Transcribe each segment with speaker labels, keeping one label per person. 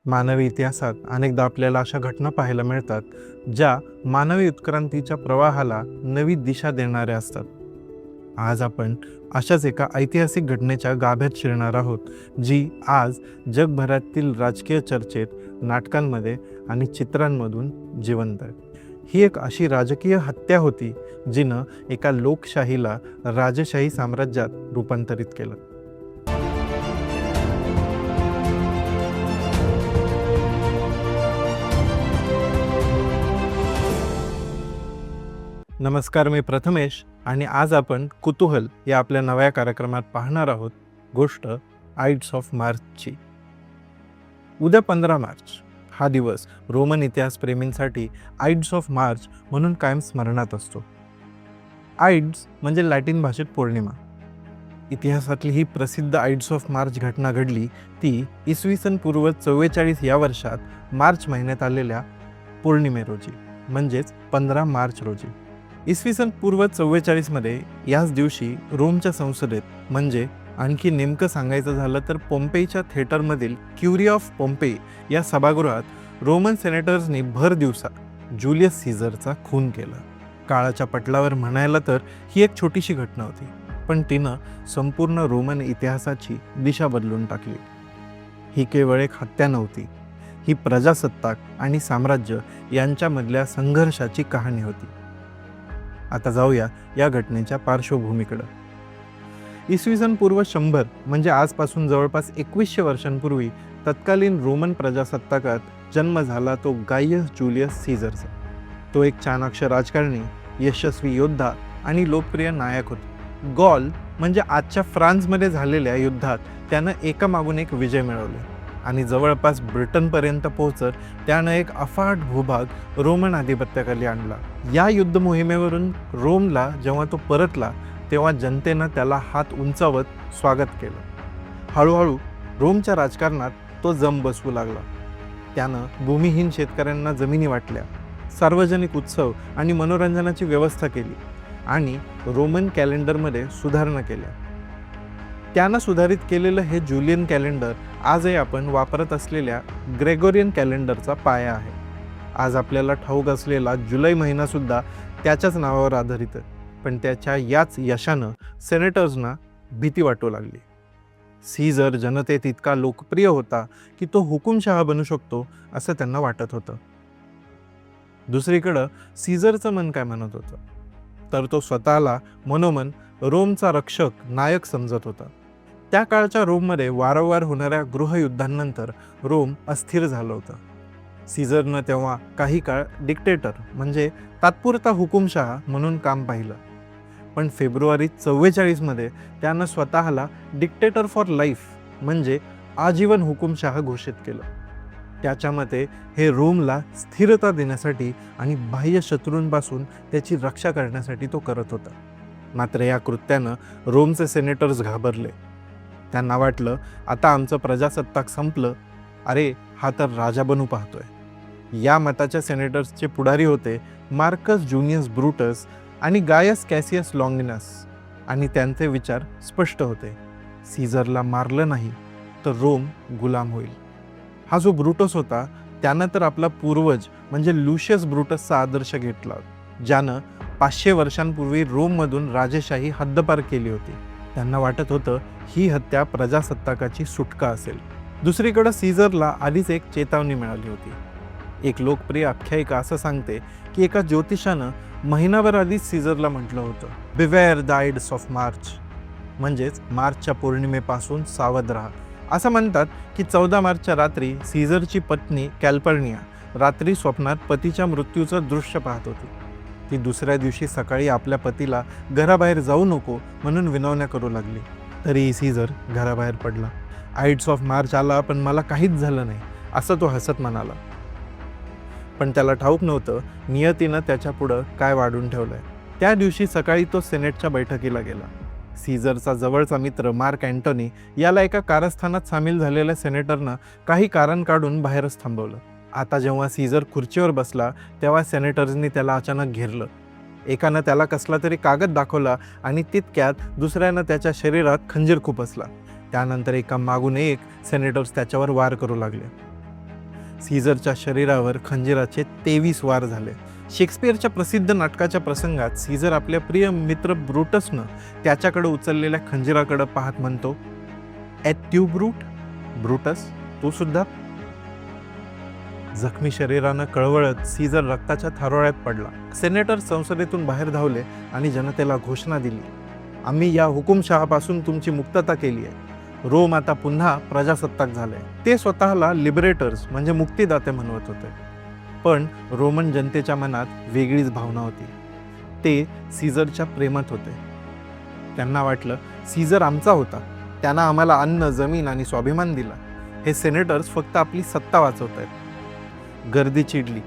Speaker 1: मानवी इतिहासात अनेकदा आपल्याला अशा घटना पाहायला मिळतात ज्या मानवी उत्क्रांतीच्या प्रवाहाला नवी दिशा देणाऱ्या असतात. आज आपण अशाच एका ऐतिहासिक घटनेच्या गाभ्यात शिरणार आहोत, जी आज जगभरातील राजकीय चर्चेत, नाटकांमध्ये आणि चित्रांमधून जिवंत आहे. ही एक अशी राजकीय हत्या होती जिनं एका लोकशाहीला राजशाही साम्राज्यात रूपांतरित केलं. नमस्कार, मी प्रथमेश आणि आज आपण कुतूहल या आपल्या नव्या कार्यक्रमात पाहणार आहोत गोष्ट आइड्स ऑफ मार्चची. उद्या 15 मार्च हा दिवस रोमन इतिहासप्रेमींसाठी आइड्स ऑफ मार्च म्हणून कायम स्मरणात असतो. आइड्स म्हणजे लॅटिन भाषेत पौर्णिमा. इतिहासातली ही प्रसिद्ध आइड्स ऑफ मार्च घटना घडली ती इसवी पूर्व 44 या वर्षात मार्च महिन्यात आलेल्या पौर्णिमे रोजी, म्हणजेच 15 मार्च रोजी. इसवी पूर्व 44 मध्ये याच दिवशी रोमच्या संसदेत, म्हणजे आणखी नेमकं सांगायचं झालं तर पोम्पेईच्या थिएटरमधील क्युरी ऑफ पोम्पेई या सभागृहात रोमन सेनेटर्सनी भर दिवसा ज्युलियस सीझरचा खून केला. काळाच्या पटलावर म्हणायला तर ही एक छोटीशी घटना होती, पण तिनं संपूर्ण रोमन इतिहासाची दिशा बदलून टाकली. ही केवळ एक हत्या नव्हती, ही प्रजासत्ताक आणि साम्राज्य यांच्यामधल्या संघर्षाची कहाणी होती. आता जाऊया या घटनेच्या पार्श्वभूमीकडं. इसवी पूर्व 100 म्हणजे आजपासून जवळपास 2100 वर्षांपूर्वी तत्कालीन रोमन प्रजासत्ताकात जन्म झाला तो गायस ज्युलियस सीझरचा. तो एक चाणाक्ष राजकारणी, यशस्वी योद्धा आणि लोकप्रिय नायक होता. गॉल म्हणजे आजच्या फ्रान्समध्ये झालेल्या युद्धात त्यानं एकामागून एक विजय मिळवले आणि जवळपास ब्रिटनपर्यंत पोहोचत त्यानं एक अफाट भूभाग रोमन आधिपत्याखाली आणला. या युद्ध मोहिमेवरून रोमला जेव्हा तो परतला तेव्हा जनतेनं त्याला हात उंचावत स्वागत केलं. हळूहळू रोमच्या राजकारणात तो जम बसवू लागला. त्यानं भूमिहीन शेतकऱ्यांना जमिनी वाटल्या, सार्वजनिक उत्सव आणि मनोरंजनाची व्यवस्था केली आणि रोमन कॅलेंडरमध्ये सुधारणा केल्या. त्यानं सुधारित केलेलं हे ज्युलियन कॅलेंडर आजही आपण वापरत असलेल्या ग्रेगोरियन कॅलेंडरचा पाया आहे. आज आपल्याला ठाऊक असलेला जुलै महिनासुद्धा त्याच्याच नावावर आधारित आहे. पण त्याच्या याच यशानं सेनेटर्सना भीती वाटू लागली. सीझर जनतेत इतका लोकप्रिय होता की तो हुकुमशहा बनू शकतो असं त्यांना वाटत होतं. दुसरीकडं सीझरचं मन काय म्हणत होतं, तर तो स्वतःला मनोमन रोमचा रक्षक, नायक समजत होता. त्या काळच्या रोममध्ये वारंवार होणाऱ्या गृहयुद्धांनंतर रोम अस्थिर झालं होतं. सीझरनं तेव्हा काही काळ डिक्टेटर म्हणजे तात्पुरता हुकुमशहा म्हणून काम पाहिलं. पण फेब्रुवारी 44 मध्ये त्यानं स्वतःला डिक्टेटर फॉर लाईफ म्हणजे आजीवन हुकुमशहा घोषित केलं. त्याच्या मते हे रोमला स्थिरता देण्यासाठी आणि बाह्य शत्रूंपासून त्याची रक्षा करण्यासाठी तो करत होता. मात्र या कृत्यानं रोमचे सेनेटर्स घाबरले. त्यांना वाटलं आता आमचं प्रजासत्ताक संपलं, अरे हा तर राजा बनू पाहतोय. या मताच्या सेनेटर्सचे पुढारी होते मार्कस ज्युनियस ब्रूटस आणि गायस कॅसियस लॉन्गिनस, आणि त्यांचे विचार स्पष्ट होते. सीझरला मारलं नाही तर रोम गुलाम होईल. हा जो ब्रूटस होता त्यानं तर आपला पूर्वज म्हणजे लुशियस ब्रूटसचा आदर्श घेतला, ज्यानं 500 वर्षांपूर्वी रोममधून राजेशाही हद्दपार केली होती. त्यांना वाटत होतं ही हत्या प्रजासत्ताकाची सुटका असेल. दुसरीकडं सीझरला आधीच एक चेतावणी मिळाली होती. एक लोकप्रिय आख्यायिका असं सांगते की एका ज्योतिषानं महिनाभर आधीच सीझरला म्हटलं होतं, बिवेअर द आइड्स ऑफ मार्च, म्हणजेच मार्चच्या पौर्णिमेपासून सावध राहा. असं म्हणतात की 14 मार्चच्या रात्री सीझरची पत्नी कॅल्पर्निया रात्री स्वप्नात पतीच्या मृत्यूचं दृश्य पाहत होती. ती दुसऱ्या दिवशी सकाळी आपल्या पतीला घराबाहेर जाऊ नको म्हणून विनवण्या करू लागली. तरीही सीझर घराबाहेर पडला. आइड्स ऑफ मार्च आला पण मला काहीच झालं नाही असं तो हसत म्हणाला. पण त्याला ठाऊक नव्हतं नियतीनं त्याच्या पुढं काय वाढून ठेवलंय. त्या दिवशी सकाळी तो सेनेटच्या बैठकीला गेला. सीझरचा जवळचा मित्र मार्क अँटोनी याला एका कारस्थानात सामील झालेल्या सेनेटरनं काही कारण काढून बाहेरच थांबवलं. आता जेव्हा सीझर खुर्चीवर बसला तेव्हा सेनेटर्सनी त्याला अचानक घेरलं. एकानं त्याला कसला तरी कागद दाखवला आणि तितक्यात दुसऱ्यानं त्याच्या शरीरात खंजीर खुपसला. त्यानंतर एका मागून एक सेनेटर्स त्याच्यावर वार करू लागले. सीझरच्या शरीरावर खंजिराचे 23 वार झाले. शेक्सपियरच्या प्रसिद्ध नाटकाच्या प्रसंगात सीझर आपल्या प्रिय मित्र ब्रुटसनं त्याच्याकडे उचललेल्या खंजिराकडे पाहत म्हणतो, "एट यू ब्रूट, ब्रुटस, तू सुद्धा?" जखमी शरीरानं कळवळत सीझर रक्ताच्या थारोळ्यात पडला. सेनेटर संसदेतून बाहेर धावले आणि जनतेला घोषणा दिली, "आम्ही या हुकुमशहापासून तुमची मुक्तता केली आहे. रोम आता पुन्हा प्रजासत्ताक झालंय." ते स्वतःला लिबरेटर्स म्हणजे मुक्तिदाते म्हणवत होते. पण रोमन जनतेच्या मनात वेगळीच भावना होती. ते सीझरच्या प्रेमात होते. त्यांना वाटलं, सीझर आमचा होता, त्यानं आम्हाला अन्न, जमीन आणि स्वाभिमान दिला. हे सेनेटर्स फक्त आपली सत्ता वाचवत आहेत. गर्दी चिडली.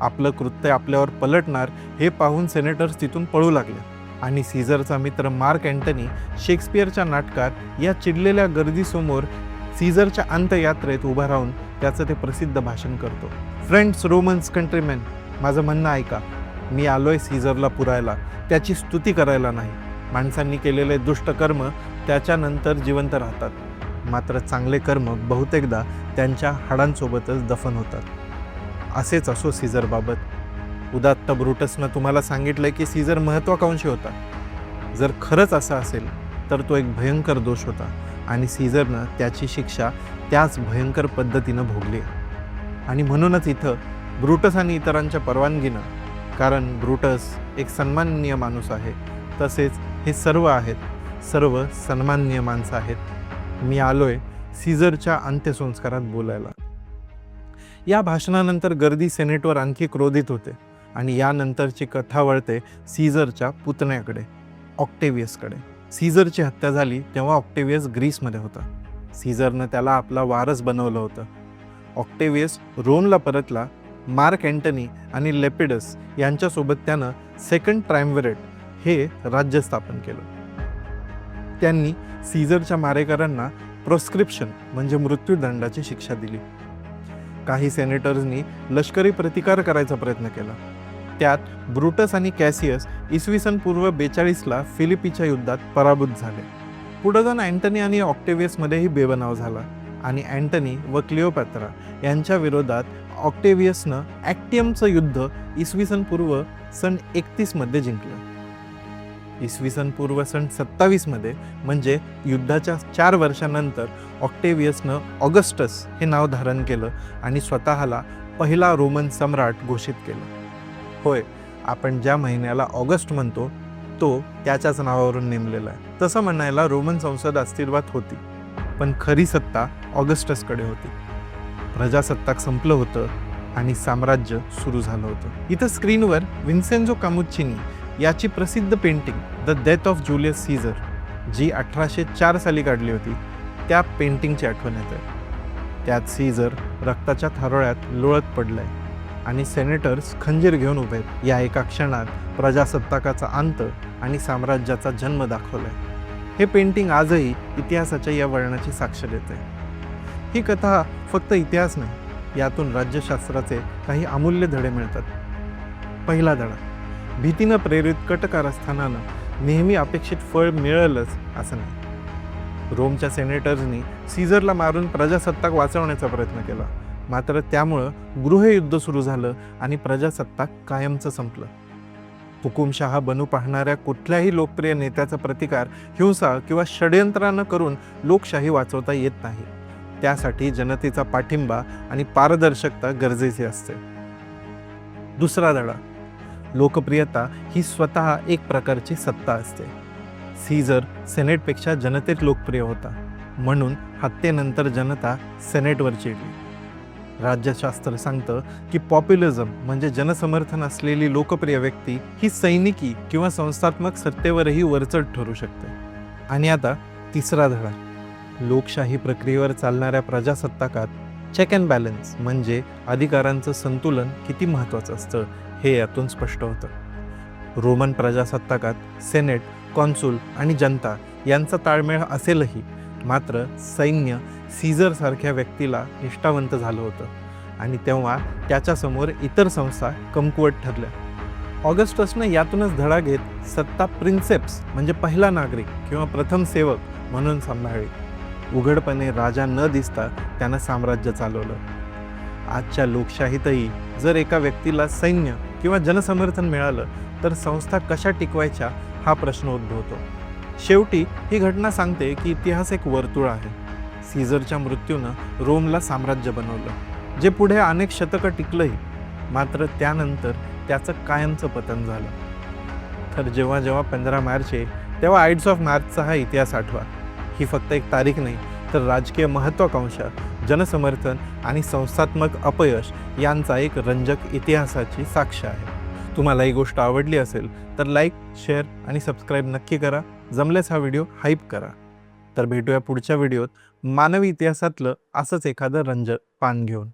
Speaker 1: आपलं कृत्य आपल्यावर पलटणार हे पाहून सेनेटर्स तिथून पळू लागले. आणि सीझरचा मित्र मार्क अँटनी शेक्सपियरच्या नाटकात या चिडलेल्या गर्दीसमोर सीझरच्या अंत्ययात्रेत उभा राहून त्याचं ते प्रसिद्ध भाषण करतो. "फ्रेंड्स, रोमन्स, कंट्रीमॅन, माझं म्हणणं ऐका. मी आलोय सीझरला पुरायला, त्याची स्तुती करायला नाही. माणसांनी केलेले दुष्ट कर्म त्याच्यानंतर जिवंत राहतात, मात्र चांगले कर्म बहुतेकदा त्यांच्या हाडांसोबतच दफन होतात. असेच असो सीझरबाबत. उदात्त ब्रुटसनं तुम्हाला सांगितलं की सीझर महत्त्वाकांक्षी होता. जर खरंच असं असेल तर तो एक भयंकर दोष होता आणि सीझरनं त्याची शिक्षा त्याच भयंकर पद्धतीनं भोगली. आणि म्हणूनच इथं ब्रुटस आणि इतरांच्या परवानगीनं, कारण ब्रुटस एक सन्माननीय माणूस आहे, तसेच हे सर्व आहेत, सर्व सन्माननीय माणसं आहेत. मी आलोय सीझरच्या अंत्यसंस्कारात बोलायला." या भाषणानंतर गर्दी सेनेटवर आणखी क्रोधित होते आणि यानंतरची कथा वळते सीझरच्या पुतण्याकडे, ऑक्टेवियसकडे. सीझरची हत्या झाली तेव्हा ऑक्टेवियस ग्रीसमध्ये होता. सीझरनं त्याला आपला वारस बनवलं होतं. ऑक्टेवियस रोमला परतला. मार्क अँटनी आणि लेपिडस यांच्यासोबत त्यानं सेकंड ट्रायम्व्हिरेट हे राज्य स्थापन केलं. त्यांनी सीझरच्या मारेकऱ्यांना प्रोस्क्रिप्शन म्हणजे मृत्यूदंडाची शिक्षा दिली. काही सेनेटर्सनी लष्करी प्रतिकार करायचा प्रयत्न केला. त्यात ब्रुटस आणि कॅसियस इसवी पूर्व 42ला फिलिपीच्या युद्धात पराभूत झाले. पुढे जाऊन अँटनी आणि ऑक्टेवियसमध्येही बेबनाव झाला आणि अँटनी व क्लिओपॅत्रा यांच्या विरोधात ऑक्टेवियसनं ॲक्टियमचं युद्ध इसवी पूर्व सन 31मध्ये जिंकलं. इसवी पूर्व सन 27मध्ये म्हणजे युद्धाच्या 4 वर्षांनंतर ऑक्टेवियसनं ऑगस्टस हे नाव धारण केलं आणि स्वतःला पहिला रोमन सम्राट घोषित केलं. होय, आपण ज्या महिन्याला ऑगस्ट म्हणतो तो त्याच्याच नावावरून नेमलेला आहे. तसं म्हणायला रोमन संसद अस्तित्वात होती, पण खरी सत्ता ऑगस्टसकडे होती. प्रजासत्ताक संपलं होतं आणि साम्राज्य सुरू झालं होतं. इथं स्क्रीनवर विन्सेन्झो कामुच्चिनी याची प्रसिद्ध painting the death of Julius Caesar, जी 1804 साली काढली होती, त्या पेंटिंगची आठवण येते. त्यात सीझर रक्ताच्या थारोळ्यात लोळत पडलाय आणि सेनेटर्स खंजीर घेऊन उभे आहेत. या एका क्षणात प्रजासत्ताकाचा अंत आणि साम्राज्याचा जन्म दाखवलाय. हे पेंटिंग आजही इतिहासाच्या या वळणाची साक्ष देते. ही कथा फक्त इतिहास नाही, यातून राज्यशास्त्राचे काही अमूल्य धडे मिळतात. पहिला धडा, भीतीनं प्रेरित कटकारस्थानानं नेहमी अपेक्षित फळ मिळेलच असं नाही. रोमच्या सेनेटर्सनी सीझरला मारून प्रजासत्ताक वाचवण्याचा प्रयत्न केला, मात्र त्यामुळं गृहयुद्ध सुरू झालं आणि प्रजासत्ताक कायमचं संपलं. हुकुमशहा बनू पाहणाऱ्या कुठल्याही लोकप्रिय नेत्याचा प्रतिकार हिंसा किंवा षडयंत्रानं करून लोकशाही वाचवता येत नाही. त्यासाठी जनतेचा पाठिंबा आणि पारदर्शकता गरजेची असते. दुसरा धडा, लोकप्रियता ही स्वतः एक प्रकारची सत्ता असते. सीझर सेनेटपेक्षा जनतेत लोकप्रिय होता, म्हणून हत्येनंतर जनता सेनेटवर चिडली. राज्यशास्त्र सांगतं की पॉप्युलिझम म्हणजे जनसमर्थन असलेली लोकप्रिय व्यक्ती ही सैनिकी किंवा संस्थात्मक सत्तेवरही वरचढ ठरू शकते. आणि आता तिसरा धडा, लोकशाही प्रक्रियेवर चालणाऱ्या प्रजासत्ताकात चेक अँड बॅलन्स म्हणजे अधिकारांचं संतुलन किती महत्त्वाचं असतं हे यातून स्पष्ट होतं. रोमन प्रजासत्ताकात सेनेट, कॉन्सुल आणि जनता यांचा ताळमेळ असेलही, मात्र सैन्य सीझरसारख्या व्यक्तीला निष्ठावंत झालं होतं आणि तेव्हा त्याच्यासमोर इतर संस्था कमकुवत ठरल्या. ऑगस्टसनं यातूनच धडा घेत सत्ता प्रिन्सेप्स म्हणजे पहिला नागरिक किंवा प्रथम सेवक म्हणून सांभाळली. उघडपणे राजा न दिसता त्यानं साम्राज्य चालवलं. आजच्या लोकशाहीतही जर एका व्यक्तीला सैन्य किंवा जनसमर्थन मिळालं तर संस्था कशा टिकवायच्या हा प्रश्न उद्भवतो. शेवटी ही घटना सांगते की इतिहास एक वर्तुळ आहे. सीझरच्या मृत्यूनं रोमला साम्राज्य बनवलं, जे पुढे अनेक शतकं टिकलंही, मात्र त्यानंतर त्याचं कायमचं पतन झालं. तर जेव्हा जेव्हा 15 मार्च येईल तेव्हा आयड्स ऑफ मार्चचा हा इतिहास आठवा. ही फक्त एक तारीख नाही, तर राजकीय महत्त्वाकांक्षा, जनसमर्थन आणि संस्थात्मक अपयश यांचा एक रंजक इतिहासाची साक्ष आहे. तुम्हाला ही गोष्ट आवडली असेल तर लाईक, शेअर आणि सबस्क्राईब नक्की करा. जमल्यास हा व्हिडिओ हाईप करा. तर भेटूया पुढच्या व्हिडिओत मानवी इतिहासातलं असंच एखादं रंजक पान घेऊन.